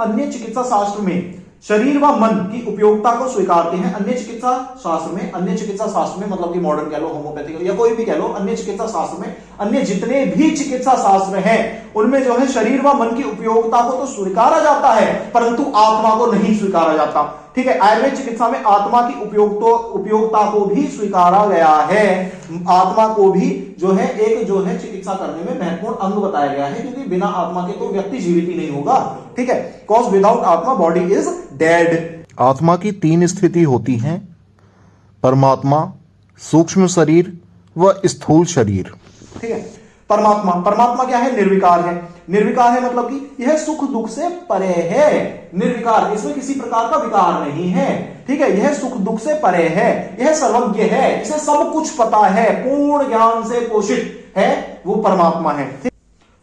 अन्य चिकित्सा शास्त्र में शरीर व मन की उपयोगिता को स्वीकारते हैं। अन्य चिकित्सा शास्त्र में मतलब कि मॉडर्न कह लो, होम्योपैथिक या कोई भी कह लो, अन्य चिकित्सा शास्त्र में अन्य जितने भी चिकित्सा शास्त्र हैं उनमें जो है शरीर व मन की उपयोगिता को तो स्वीकारा जाता है परंतु आत्मा को नहीं स्वीकारा जाता। ठीक है, आयुर्वेद चिकित्सा में आत्मा की उपयोगिता को भी स्वीकारा गया है। आत्मा को भी जो है एक जो है चिकित्सा करने में महत्वपूर्ण अंग बताया गया है, क्योंकि बिना आत्मा के तो व्यक्ति जीवित ही नहीं होगा। ठीक है, कॉज विदाउट आत्मा बॉडी इज डेड। आत्मा की 3 स्थिति होती हैं, परमात्मा, सूक्ष्म शरीर व स्थूल शरीर। ठीक है, परमात्मा क्या है? निर्विकार है। निर्विकार है मतलब कि यह सुख दुख से परे है। निर्विकार, इसमें किसी प्रकार का विकार नहीं है। ठीक है, यह सुख दुख से परे है, यह सर्वज्ञ है, इसे सब कुछ पता है, पूर्ण ज्ञान से पोषित है, वो परमात्मा है।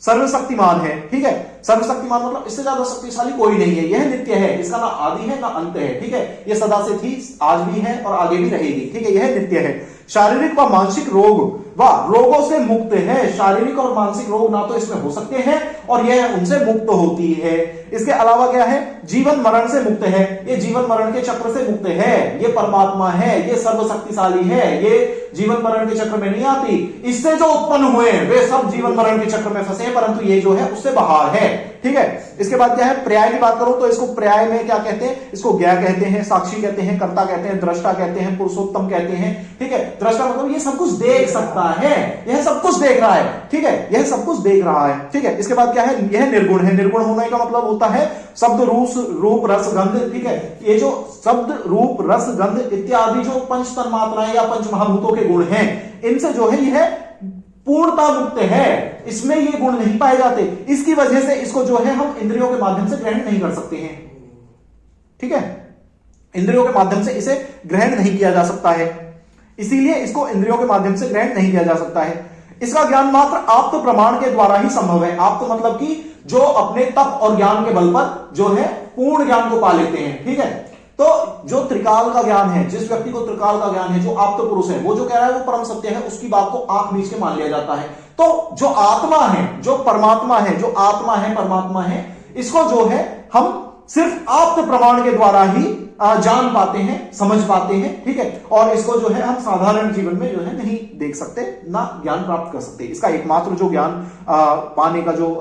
सर्वशक्तिमान है। ठीक है, सर्वशक्तिमान मतलब इससे ज्यादा शक्तिशाली कोई नहीं है। यह नित्य है, इसका ना आदि है ना अंत है। ठीक है, यह सदा से थी, आज भी है और आगे भी रहेगी। ठीक है, यह नित्य है। शारीरिक व मानसिक रोगों से मुक्त है। शारीरिक और मानसिक रोग ना तो इसमें हो सकते हैं और यह उनसे मुक्त होती है। इसके अलावा क्या है? जीवन मरण से मुक्त है, ये जीवन मरण के चक्र से मुक्त है, ये परमात्मा है, ये सर्वशक्तिशाली है, ये जीवन मरण के चक्र में नहीं आती। इससे जो उत्पन्न हुए वे सब जीवन मरण के चक्र में फंसे हैं, परंतु ये जो है उससे बाहर है। ठीक है, इसके बाद क्या है? पर्याय की बात करो तो इसको पर्याय में क्या कहते हैं? इसको ज्ञा कहते हैं, साक्षी कहते हैं, कर्ता कहते हैं, दृष्टा कहते हैं, पुरुषोत्तम कहते हैं। ठीक है, दृष्टा मतलब ये सब कुछ देख सकता है, यह सब कुछ देख रहा है। ठीक है, यह सब कुछ देख रहा है। ठीक है, इसके बाद क्या है? यह निर्गुण है। निर्गुण होने का मतलब होता है शब्द रूप रस गंध। ठीक है, ये जो शब्द रूप रस गंध इत्यादि जो पंच तन्मात्राएं या पंच महाभूतों के गुण हैं, इनसे जो है यह पूर्णता मुक्त है, इसमें ये गुण नहीं पाए जाते। इसकी वजह से इसको जो है हम इंद्रियों के माध्यम से ग्रहण नहीं कर सकते हैं। ठीक है, इंद्रियों के माध्यम से इसे ग्रहण नहीं किया जा सकता है, इसीलिए इसको इंद्रियों के माध्यम से ग्रहण नहीं किया जा सकता है। इसका ज्ञान मात्र आप्त प्रमाण के द्वारा ही संभव है। आप्त मतलब कि जो अपने तप और ज्ञान के बल पर जो है पूर्ण ज्ञान को पा लेते हैं। ठीक है, तो जो त्रिकाल का ज्ञान है, जिस व्यक्ति को त्रिकाल का ज्ञान है, जो आप्त पुरुष है, वो जो कह रहा है वो परम सत्य है, उसकी बात को आंख मीच के मान लिया जाता है। तो जो आत्मा है, जो परमात्मा है, जो आत्मा है, परमात्मा है, इसको जो है हम सिर्फ आप्त प्रमाण के द्वारा ही जान पाते हैं, समझ पाते हैं। ठीक है, और इसको जो है हम साधारण जीवन में जो है नहीं देख सकते, ना ज्ञान प्राप्त कर सकते। इसका एकमात्र जो ज्ञान पाने का जो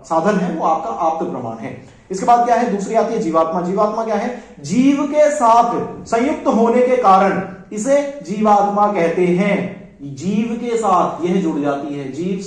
साधन है वो आपका आप्त प्रमाण है। इसके बाद क्या है? दूसरी आती है जीवात्मा। जीवात्मा क्या है? जीव के साथ संयुक्त होने के कारण इसे जीवात्मा कहते हैं। जीव के साथ यह जुड़ जाती है, जीव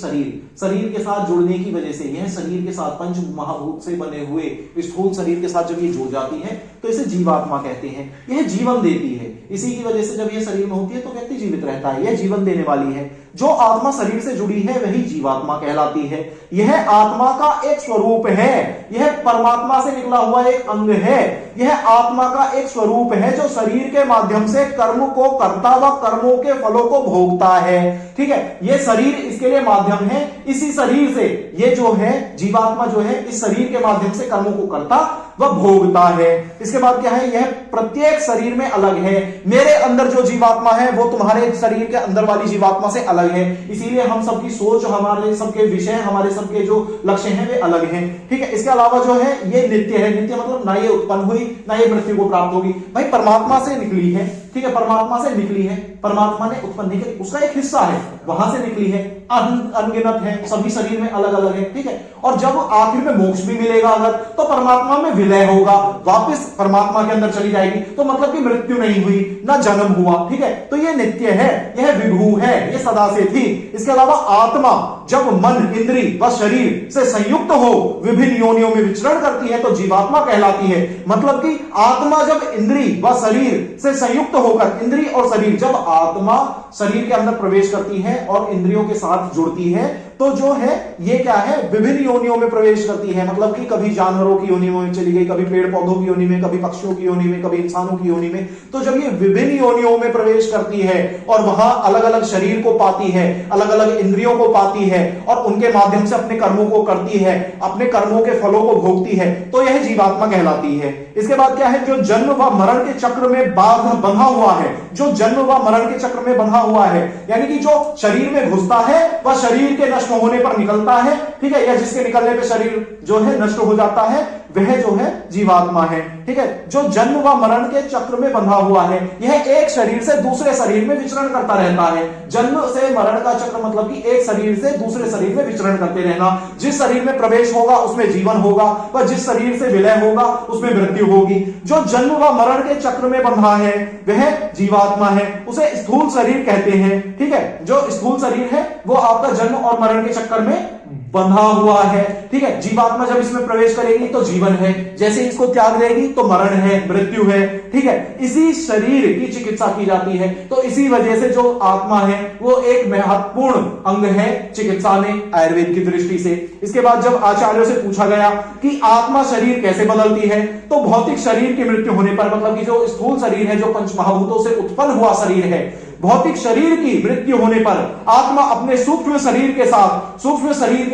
शरीर के साथ जुड़ने की वजह से, यह शरीर के साथ पंच महाभूत से बने हुए स्थूल शरीर के साथ जब ये जुड़ जाती है तो इसे जीवात्मा कहते हैं। यह जीवन देती है, इसी की वजह से जब यह शरीर में होती है तो व्यक्ति जीवित रहता है, यह जीवन देने वाली है। जो आत्मा शरीर से जुड़ी है वही जीवात्मा कहलाती है। यह आत्मा का एक स्वरूप है, यह परमात्मा से निकला हुआ एक अंग है, यह आत्मा का एक स्वरूप है जो शरीर के माध्यम से कर्म को करता व कर्मों के फलों को भोगता है। ठीक है, यह शरीर इसके लिए माध्यम है। इसी शरीर से ये जो है जीवात्मा जो है इस शरीर के माध्यम से कर्मों को करता व भोगता है। इसके बाद क्या है? यह प्रत्येक शरीर में अलग है। मेरे अंदर जो जीवात्मा है वो तुम्हारे शरीर के अंदर वाली जीवात्मा से अलग है, इसीलिए हम सबकी सोच, हमारे सबके विषय, हमारे सबके जो लक्ष्य हैं वे अलग हैं। ठीक है, इसके अलावा जो है ये नित्य है। नित्य मतलब ना ये उत्पन्न हुई ना ये मृत्यु को प्राप्त होगी। भाई परमात्मा से निकली है, ठीक है, परमात्मा से निकली है, परमात्मा ने उत्पन्न नहीं की, उसका एक हिस्सा है, वहां से निकली है, अनगिनत है, सभी शरीर में अलग अलग है। ठीक है, और जब आखिर में मोक्ष भी मिलेगा अगर, तो परमात्मा में विलय होगा, वापस परमात्मा के अंदर चली जाएगी, तो मतलब कि मृत्यु नहीं हुई, ना जन्म हुआ। ठीक है, तो ये नित्य है, यह विभू है, ये सदा से थी। इसके अलावा आत्मा जब मन, इंद्री व शरीर से संयुक्त हो विभिन्न योनियों में विचरण करती है तो जीवात्मा कहलाती है। मतलब कि आत्मा जब इंद्री व शरीर से संयुक्त होकर, इंद्री और शरीर, जब आत्मा शरीर के अंदर प्रवेश करती है और इंद्रियों के साथ जुड़ती है तो जो है ये क्या है? विभिन्न योनियों में प्रवेश करती है। मतलब कि कभी जानवरों की योनि में चली गई, कभी पेड़ पौधों की योनि में, कभी पक्षियों की योनि में, कभी इंसानों की योनि में। तो जब ये विभिन्न योनियों में प्रवेश करती है और वहां अलग अलग शरीर को पाती है, अलग अलग इंद्रियों को पाती है और उनके माध्यम से अपने कर्मों को करती है, अपने कर्मों के फलों को भोगती है, तो यह जीवात्मा कहलाती है। इसके बाद क्या है? जो जन्म व मरण के चक्र में बंधा हुआ है, जो जन्म व मरण के चक्र में बंधा हुआ है, यानी कि जो शरीर में घुसता है वह शरीर के नष्ट होने पर निकलता है, ठीक है, या जिसके निकलने पे शरीर जो है नष्ट हो जाता है, वह जो है जीवात्मा है। ठीक है, जो जन्म व मरण के चक्र में बंधा हुआ है, यह एक शरीर से दूसरे शरीर में विचरण करता रहता है। जन्म से मरण का चक्र मतलब कि एक शरीर से दूसरे शरीर में विचरण करते रहना। जिस शरीर में प्रवेश होगा उसमें जीवन होगा, व जिस शरीर से विलय होगा उसमें मृत्यु होगी। जो जन्म व मरण के चक्र में बंधा है वह जीवात्मा है, उसे स्थूल शरीर कहते हैं। ठीक है, जो स्थूल शरीर है वो आपका जन्म और मरण के चक्कर में बंधा हुआ है। ठीक है, जीवात्मा जब इसमें प्रवेश करेगी तो जीवन है, जैसे इसको त्याग देगी तो मरण है, मृत्यु है। ठीक है, इसी शरीर की चिकित्सा की जाती है। तो इसी वजह से जो आत्मा है वो एक महत्वपूर्ण अंग है चिकित्सा में आयुर्वेद की दृष्टि से। इसके बाद जब आचार्यों से पूछा गया कि आत्मा शरीर कैसे बदलती है, तो भौतिक शरीर की मृत्यु होने पर, मतलब कि जो स्थूल शरीर है, जो पंच महाभूतों से उत्पन्न हुआ शरीर है, भौतिक शरीर की मृत्यु होने पर आत्मा अपने सूक्ष्म शरीर के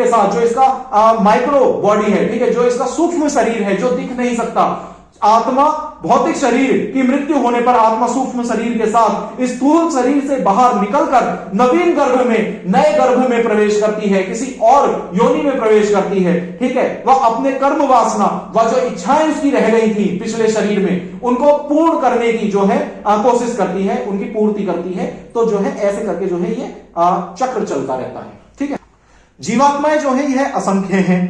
साथ जो इसका माइक्रो बॉडी है, ठीक है, जो इसका सूक्ष्म शरीर है जो दिख नहीं सकता, आत्मा भौतिक शरीर की मृत्यु होने पर आत्मा सूक्ष्म शरीर के साथ स्थूल शरीर से बाहर निकलकर नवीन गर्भ में, नए गर्भ में प्रवेश करती है, किसी और योनि में प्रवेश करती है। ठीक है, वह अपने कर्म वासना व जो इच्छाएं उसकी रह गई थी पिछले शरीर में, उनको पूर्ण करने की जो है कोशिश करती है, उनकी पूर्ति करती है। तो जो है ऐसे करके जो है ये चक्र चलता रहता है। ठीक है, जीवात्माएं जो है यह असंख्य हैं।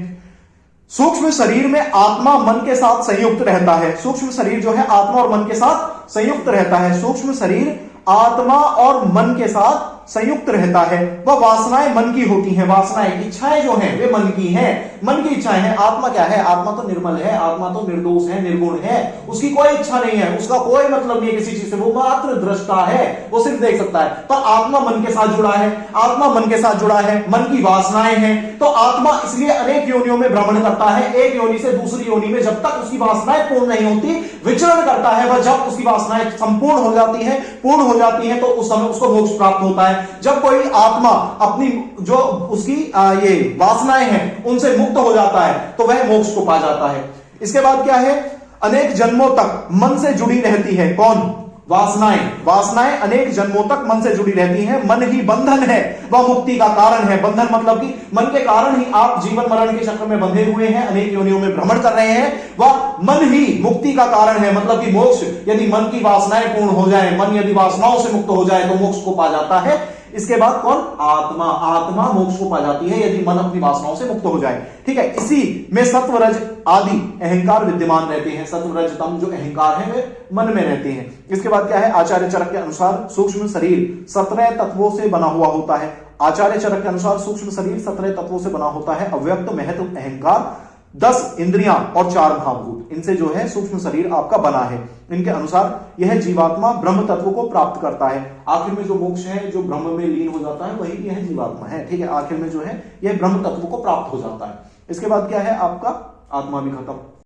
सूक्ष्म शरीर में आत्मा मन के साथ संयुक्त रहता है। सूक्ष्म शरीर जो है आत्मा और मन के साथ संयुक्त रहता है। सूक्ष्म शरीर आत्मा और मन के साथ संयुक्त रहता है। वह वासनाएं मन की होती हैं। वासनाएं, इच्छाएं जो हैं वे मन की हैं, मन की इच्छाएं हैं। आत्मा क्या है? आत्मा तो निर्मल है, आत्मा तो निर्दोष है, निर्गुण है, उसकी कोई इच्छा नहीं है, उसका कोई मतलब नहीं है किसी चीज से, वो मात्र दृष्टा है, वो सिर्फ देख सकता है। पर आत्मा मन के साथ जुड़ा है, आत्मा मन के साथ जुड़ा है, मन की वासनाएं हैं। तो आत्मा इसलिए अनेक योनियों में भ्रमण करता है, एक योनि से दूसरी योनि में, जब तक उसकी वासनाएं पूर्ण नहीं होती विचरण करता है। वह जब उसकी वासनाएं संपूर्ण हो जाती है, पूर्ण हो जाती है, तो उस समय उसको मोक्ष प्राप्त होता है। जब कोई आत्मा अपनी जो उसकी ये वासनाएं हैं उनसे मुक्त हो जाता है तो वह मोक्ष को पा जाता है। इसके बाद क्या है? अनेक जन्मों तक मन से जुड़ी रहती है। कौन? वासनाएं। वासनाएं अनेक जन्मों तक मन से जुड़ी रहती हैं। मन ही बंधन है, वह मुक्ति का कारण है। बंधन मतलब कि मन के कारण ही आप जीवन मरण के चक्र में बंधे हुए हैं, अनेक योनियों में भ्रमण कर रहे हैं। वह मन ही मुक्ति का कारण है, मतलब कि मोक्ष, यदि मन की वासनाएं पूर्ण हो जाए, मन यदि वासनाओं से मुक्त हो जाए तो मोक्ष को पा जाता है। इसके बाद कौन? आत्मा। आत्मा मोक्ष को पा जाती है यदि मन अपनी वासनाओं से मुक्त हो जाए। ठीक है, इसी में सत्व रज आदि अहंकार विद्यमान रहते हैं। सत्व रज तम जो अहंकार है वे मन में रहते हैं। इसके बाद क्या है? आचार्य चरक के अनुसार सूक्ष्म शरीर 17 तत्वों से बना हुआ होता है। आचार्य चरक के अनुसार सूक्ष्म शरीर 17 तत्वों से बना होता है। अव्यक्त, महत्व, अहंकार, 10 इंद्रियां और 4 महाभूत, इनसे जो है सूक्ष्म शरीर आपका बना है। इनके अनुसार यह जीवात्मा ब्रह्म तत्व को प्राप्त करता है। आखिर में जो मोक्ष है, जो ब्रह्म में लीन हो जाता है, वही यह जीवात्मा है। ठीक है, आखिर में जो है यह ब्रह्म तत्व को प्राप्त हो जाता है। इसके बाद क्या है? आपका आत्मा भी खत्म।